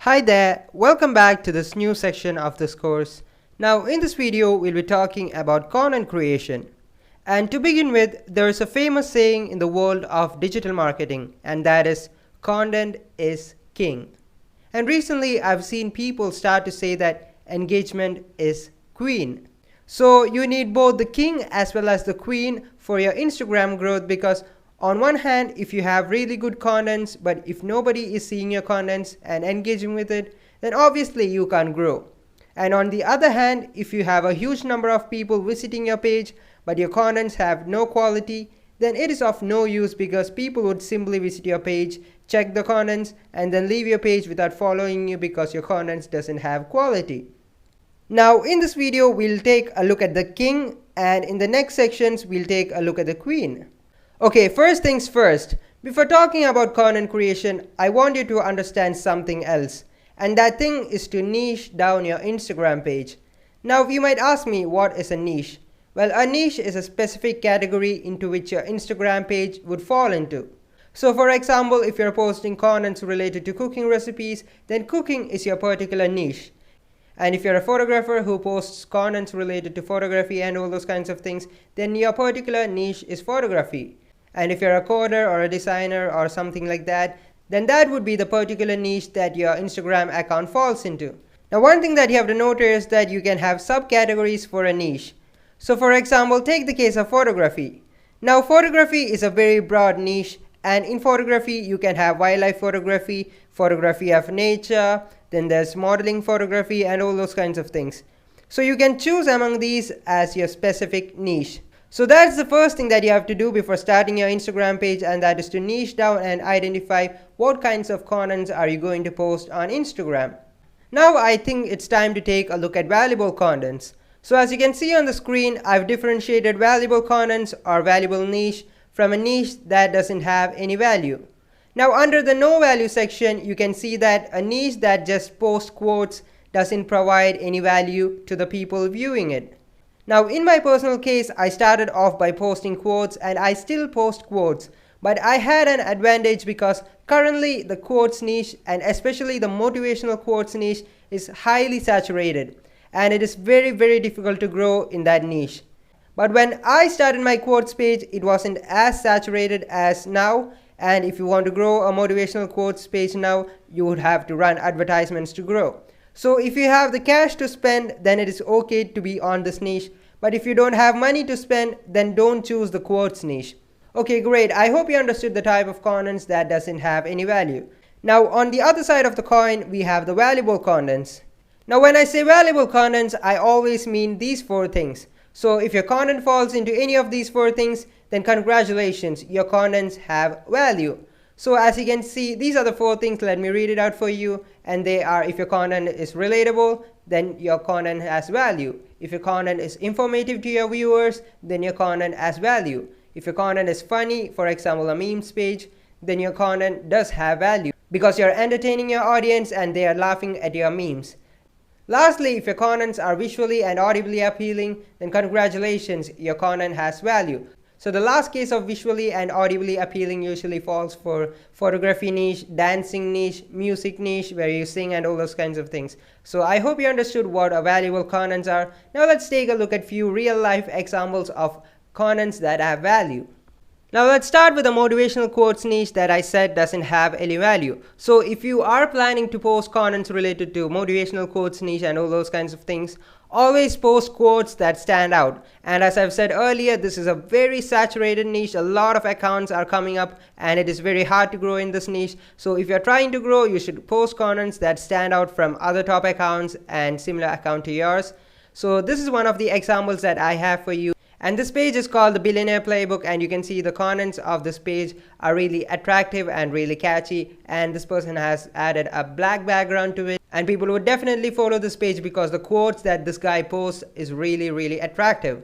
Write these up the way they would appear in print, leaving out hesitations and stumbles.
Hi there, welcome back to this new section of this course. Now in this video we'll be talking about content creation. And to begin with, there is a famous saying in the world of digital marketing, and that is content is king. And recently I've seen people start to say that engagement is queen. So you need both the king as well as the queen for your Instagram growth, because on one hand, if you have really good contents, but if nobody is seeing your contents and engaging with it, then obviously you can't grow. And on the other hand, if you have a huge number of people visiting your page, but your contents have no quality, then it is of no use, because people would simply visit your page, check the contents, and then leave your page without following you because your contents doesn't have quality. Now in this video, we'll take a look at the king, and in the next sections, we'll take a look at the queen. Okay, first things first, before talking about content creation, I want you to understand something else. And that thing is to niche down your Instagram page. Now you might ask me, what is a niche? Well, a niche is a specific category into which your Instagram page would fall into. So for example, if you're posting contents related to cooking recipes, then cooking is your particular niche. And if you're a photographer who posts contents related to photography and all those kinds of things, then your particular niche is photography. And if you're a coder or a designer or something like that, then that would be the particular niche that your Instagram account falls into. Now one thing that you have to note is that you can have subcategories for a niche. So for example, take the case of photography. Now photography is a very broad niche, and in photography you can have wildlife photography, photography of nature, then there's modeling photography and all those kinds of things. So you can choose among these as your specific niche. So that's the first thing that you have to do before starting your Instagram page, and that is to niche down and identify what kinds of contents are you going to post on Instagram. Now I think it's time to take a look at valuable contents. So as you can see on the screen, I've differentiated valuable contents or valuable niche from a niche that doesn't have any value. Now under the no value section, you can see that a niche that just posts quotes doesn't provide any value to the people viewing it. Now in my personal case, I started off by posting quotes, and I still post quotes, but I had an advantage because currently the quotes niche, and especially the motivational quotes niche, is highly saturated, and it is very difficult to grow in that niche. But when I started my quotes page, it wasn't as saturated as now, and if you want to grow a motivational quotes page now, you would have to run advertisements to grow. So if you have the cash to spend, then it is okay to be on this niche. But if you don't have money to spend, then don't choose the quotes niche. Okay, great. I hope you understood the type of contents that doesn't have any value. Now on the other side of the coin, we have the valuable contents. Now when I say valuable contents, I always mean these four things. So if your content falls into any of these four things, then congratulations, your contents have value. So as you can see, these are the four things. Let me read it out for you. And they are: if your content is relatable, then your content has value. If your content is informative to your viewers, then your content has value. If your content is funny, for example a memes page, then your content does have value, because you're entertaining your audience and they are laughing at your memes. Lastly, if your contents are visually and audibly appealing, then congratulations, your content has value. So the last case of visually and audibly appealing usually falls for photography niche, dancing niche, music niche, where you sing and all those kinds of things. So I hope you understood what valuable contents are. Now let's take a look at few real life examples of contents that have value. Now let's start with the motivational quotes niche that I said doesn't have any value. So if you are planning to post contents related to motivational quotes niche and all those kinds of things, always post quotes that stand out. And as I've said earlier, this is a very saturated niche. A lot of accounts are coming up, and it is very hard to grow in this niche. So if you're trying to grow, you should post contents that stand out from other top accounts and similar account to yours. So this is one of the examples that I have for you. And this page is called the Billionaire Playbook, and you can see the contents of this page are really attractive and really catchy, and this person has added a black background to it, and people would definitely follow this page because the quotes that this guy posts is really attractive.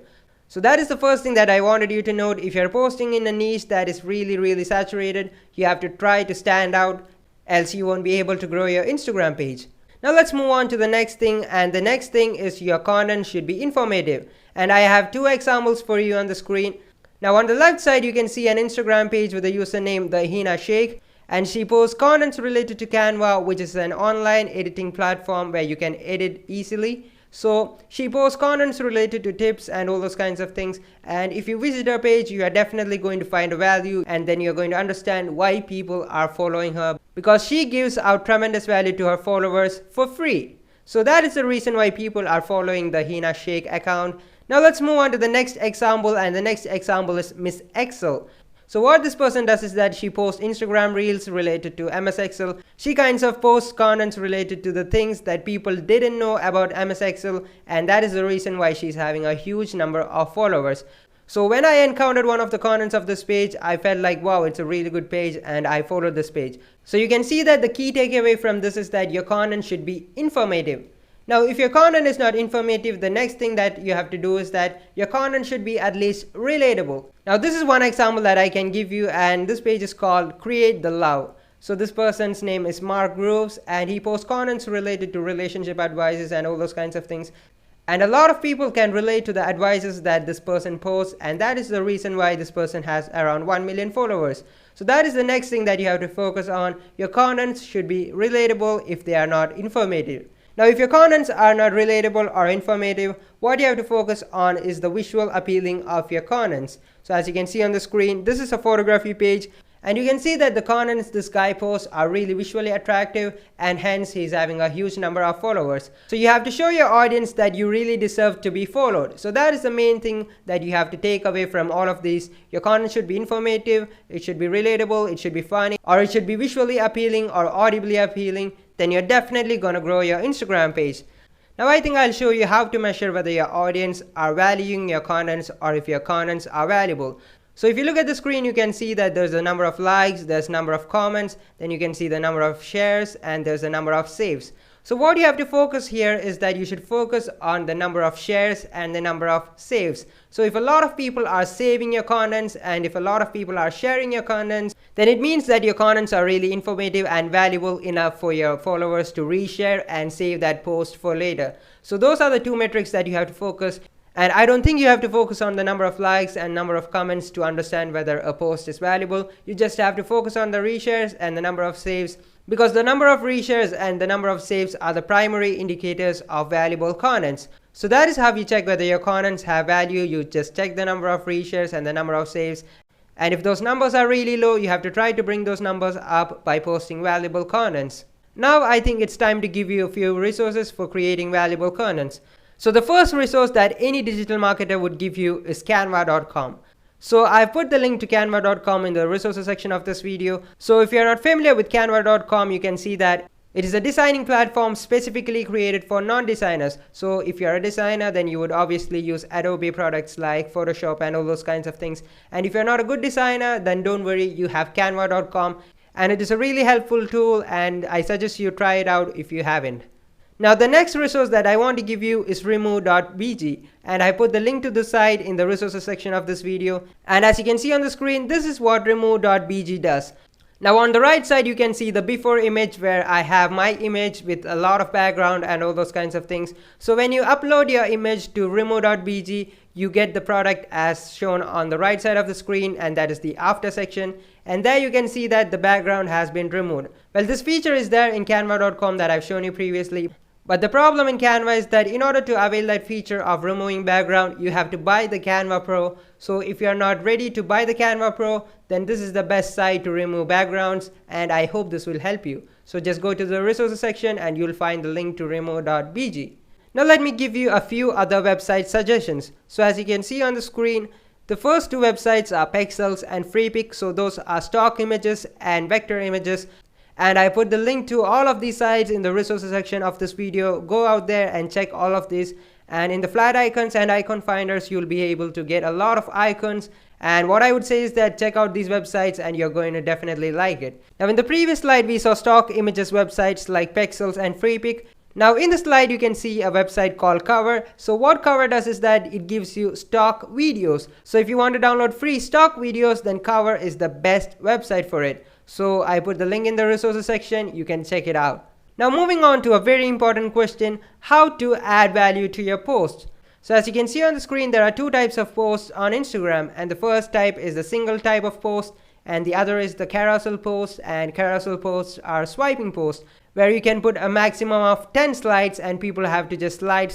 So that is the first thing that I wanted you to note. If you're posting in a niche that is really saturated, you have to try to stand out, else you won't be able to grow your Instagram page. Now let's move on to the next thing, and the next thing is your content should be informative. And I have two examples for you on the screen. Now on the left side, you can see an Instagram page with the username The Hina Sheikh, and she posts contents related to Canva, which is an online editing platform where you can edit easily. So she posts contents related to tips and all those kinds of things, and if you visit her page, you are definitely going to find a value, and then you're going to understand why people are following her, because she gives out tremendous value to her followers for free. So that is the reason why people are following the Hina Sheikh account. Now let's move on to the next example, and the next example is Miss Excel. So what this person does is that she posts Instagram reels related to MS Excel. She kinds of posts contents related to the things that people didn't know about MS Excel, and that is the reason why she's having a huge number of followers. So when I encountered one of the contents of this page, I felt like, wow, it's a really good page, and I followed this page. So you can see that the key takeaway from this is that your content should be informative. Now, if your content is not informative, the next thing that you have to do is that your content should be at least relatable. Now, this is one example that I can give you, and this page is called Create the Love. So this person's name is Mark Groves, and he posts contents related to relationship advices and all those kinds of things. And a lot of people can relate to the advices that this person posts, and that is the reason why this person has around 1 million followers. So that is the next thing that you have to focus on. Your contents should be relatable if they are not informative. Now, if your contents are not relatable or informative, what you have to focus on is the visual appealing of your contents. So as you can see on the screen, this is a photography page, and you can see that the contents this guy posts are really visually attractive, and hence he's having a huge number of followers. So you have to show your audience that you really deserve to be followed. So that is the main thing that you have to take away from all of these. Your content should be informative, it should be relatable, it should be funny, or it should be visually appealing or audibly appealing. Then you're definitely gonna grow your Instagram page. Now I think I'll show you how to measure whether your audience are valuing your contents or if your contents are valuable. So if you look at the screen, you can see that there's a number of likes, there's a number of comments, then you can see the number of shares, and there's a number of saves. So what you have to focus here is that you should focus on the number of shares and the number of saves. So if a lot of people are saving your contents and if a lot of people are sharing your contents, then it means that your contents are really informative and valuable enough for your followers to reshare and save that post for later. So those are the two metrics that you have to focus. And I don't think you have to focus on the number of likes and number of comments to understand whether a post is valuable. You just have to focus on the reshares and the number of saves, because the number of reshares and the number of saves are the primary indicators of valuable contents. So that is how you check whether your contents have value. You just check the number of reshares and the number of saves. And if those numbers are really low, you have to try to bring those numbers up by posting valuable contents. Now I think it's time to give you a few resources for creating valuable contents. So the first resource that any digital marketer would give you is canva.com. So I've put the link to canva.com in the resources section of this video. So if you're not familiar with canva.com, you can see that it is a designing platform specifically created for non-designers. So if you're a designer, then you would obviously use Adobe products like Photoshop and all those kinds of things. And if you're not a good designer, then don't worry, you have canva.com. And it is a really helpful tool, and I suggest you try it out if you haven't. Now the next resource that I want to give you is remove.bg, and I put the link to the site in the resources section of this video. And as you can see on the screen, this is what remove.bg does. Now on the right side, you can see the before image where I have my image with a lot of background and all those kinds of things. So when you upload your image to remove.bg, you get the product as shown on the right side of the screen, and that is the after section. And there you can see that the background has been removed. Well, this feature is there in canva.com that I've shown you previously. But the problem in Canva is that in order to avail that feature of removing background, you have to buy the Canva Pro. So if you're not ready to buy the Canva Pro, then this is the best site to remove backgrounds, and I hope this will help you. So just go to the resources section and you'll find the link to remove.bg. Now let me give you a few other website suggestions. So as you can see on the screen, the first two websites are Pexels and Freepik. So those are stock images and vector images. And I put the link to all of these sites in the resources section of this video. Go out there and check all of these. And in the flat icons and icon finders, you'll be able to get a lot of icons. And what I would say is that check out these websites and you're going to definitely like it. Now in the previous slide, we saw stock images websites like Pexels and Freepik. Now in the slide, you can see a website called Cover. So what Cover does is that it gives you stock videos. So if you want to download free stock videos, then Cover is the best website for it. So I put the link in the resources section, you can check it out. Now moving on to a very important question, how to add value to your posts. So as you can see on the screen, there are two types of posts on Instagram, and the first type is the single type of post, and the other is the carousel post, and carousel posts are swiping posts where you can put a maximum of 10 slides and people have to just slide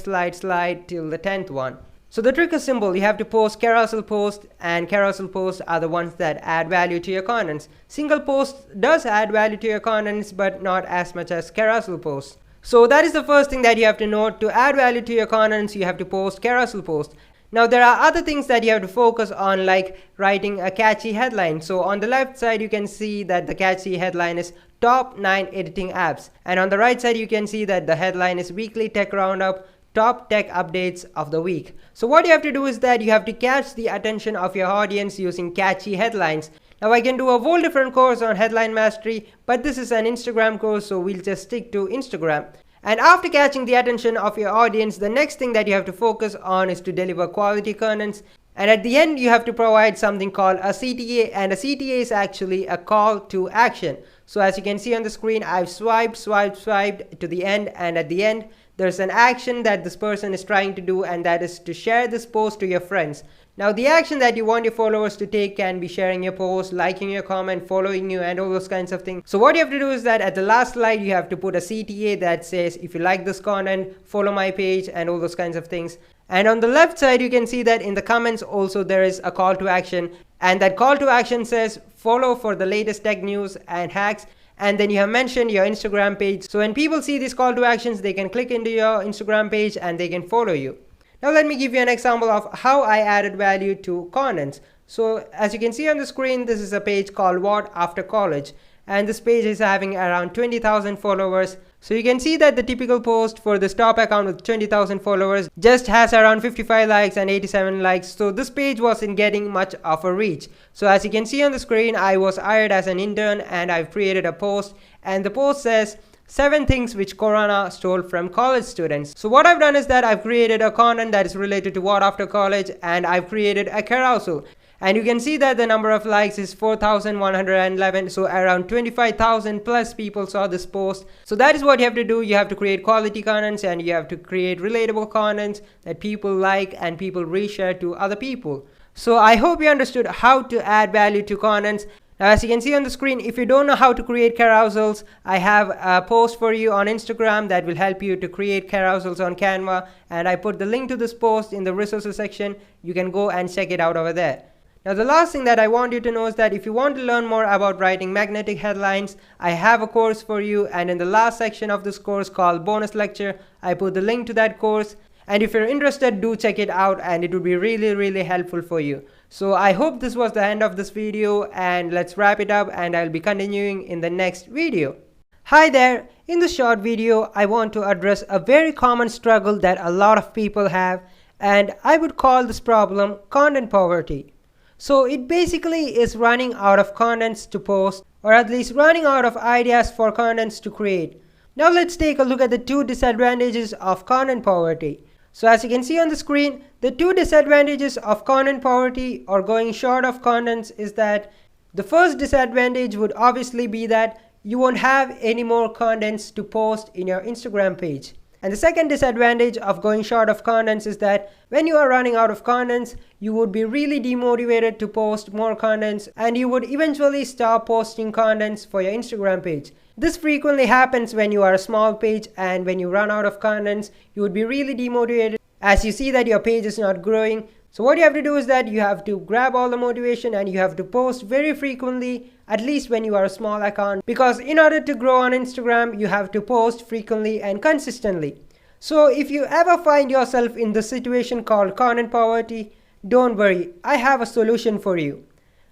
till the 10th one. So the trick is simple. You have to post carousel posts, and carousel posts are the ones that add value to your contents. Single post does add value to your contents, but not as much as carousel posts. So that is the first thing that you have to note. To add value to your contents, you have to post carousel posts. Now there are other things that you have to focus on, like writing a catchy headline. So on the left side you can see that the catchy headline is top 9 editing apps, and on the right side you can see that the headline is weekly tech roundup, top tech updates of the week. So what you have to do is that you have to catch the attention of your audience using catchy headlines. Now I can do a whole different course on headline mastery, but this is an Instagram course, so we'll just stick to Instagram. And after catching the attention of your audience, the next thing that you have to focus on is to deliver quality contents. And at the end, you have to provide something called a CTA, and a CTA is actually a call to action. So as you can see on the screen, I've swiped to the end, and at the end, there's an action that this person is trying to do, and that is to share this post to your friends. Now the action that you want your followers to take can be sharing your post, liking your comment, following you, and all those kinds of things. So what you have to do is that at the last slide you have to put a CTA that says, if you like this content, follow my page, and all those kinds of things. And on the left side you can see that in the comments also there is a call to action, and that call to action says follow for the latest tech news and hacks. And then you have mentioned your Instagram page. So when people see these call to actions, they can click into your Instagram page and they can follow you. Now let me give you an example of how I added value to contents. So as you can see on the screen, this is a page called What After College, and this page is having around 20,000 followers. So you can see that the typical post for this top account with 20,000 followers just has around 55 likes and 87 likes. So this page wasn't getting much of a reach. So as you can see on the screen, I was hired as an intern and I've created a post, and the post says 7 things which Corona stole from college students. So what I've done is that I've created a content that is related to What After College, and I've created a carousel. And you can see that the number of likes is 4,111, so around 25,000 plus people saw this post. So that is what you have to do. You have to create quality contents, and you have to create relatable contents that people like and people reshare to other people. So I hope you understood how to add value to contents. Now as you can see on the screen, if you don't know how to create carousels, I have a post for you on Instagram that will help you to create carousels on Canva, and I put the link to this post in the resources section. You can go and check it out over there. Now the last thing that I want you to know is that if you want to learn more about writing magnetic headlines, I have a course for you, and in the last section of this course called bonus lecture, I put the link to that course. And if you're interested, do check it out, and it would be really helpful for you. So I hope this was the end of this video, and let's wrap it up, and I'll be continuing in the next video. Hi there! In this short video, I want to address a very common struggle that a lot of people have, and I would call this problem content poverty. So it basically is running out of contents to post, or at least running out of ideas for contents to create. Now let's take a look at the 2 disadvantages of content poverty. So as you can see on the screen, the 2 disadvantages of content poverty or going short of contents is that the first disadvantage would obviously be that you won't have any more contents to post in your Instagram page. And the second disadvantage of going short of contents is that when you are running out of contents, you would be really demotivated to post more contents, and you would eventually stop posting contents for your Instagram page. This frequently happens when you are a small page, and when you run out of contents, you would be really demotivated as you see that your page is not growing. So what you have to do is that you have to grab all the motivation and you have to post very frequently, at least when you are a small account, because in order to grow on Instagram, you have to post frequently and consistently. So if you ever find yourself in the situation called content poverty, don't worry, I have a solution for you.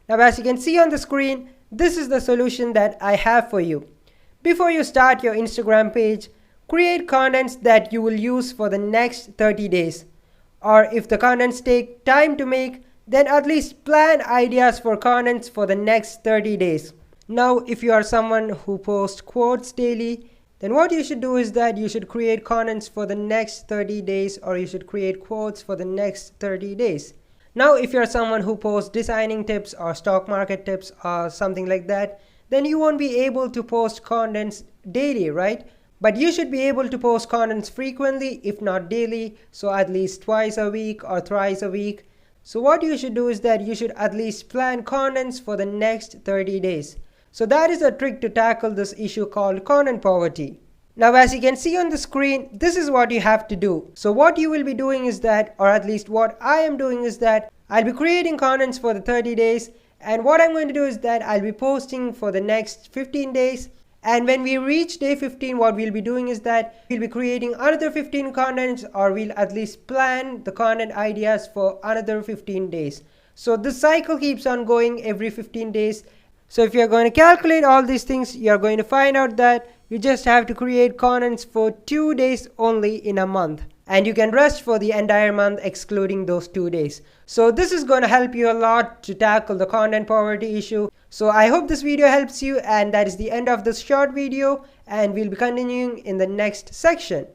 Now as you can see on the screen, this is the solution that I have for you. Before you start your Instagram page, create contents that you will use for the next 30 days. Or if the contents take time to make, then at least plan ideas for contents for the next 30 days. Now, if you are someone who posts quotes daily, then what you should do is that you should create contents for the next 30 days, or you should create quotes for the next 30 days. Now, if you're someone who posts designing tips or stock market tips or something like that, then you won't be able to post contents daily, right? But you should be able to post contents frequently, if not daily, so at least twice a week or thrice a week. So what you should do is that you should at least plan contents for the next 30 days. So that is a trick to tackle this issue called content poverty. Now as you can see on the screen, this is what you have to do. So what you will be doing is that, or at least what I am doing is that, I'll be creating contents for the 30 days, and what I'm going to do is that I'll be posting for the next 15 days. And when we reach day 15, what we'll be doing is that we'll be creating another 15 contents, or we'll at least plan the content ideas for another 15 days. So this cycle keeps on going every 15 days. So if you're going to calculate all these things, you're going to find out that you just have to create contents for 2 days only in a month. And you can rest for the entire month excluding those 2 days. So this is going to help you a lot to tackle the content poverty issue. So I hope this video helps you, and that is the end of this short video, and we'll be continuing in the next section.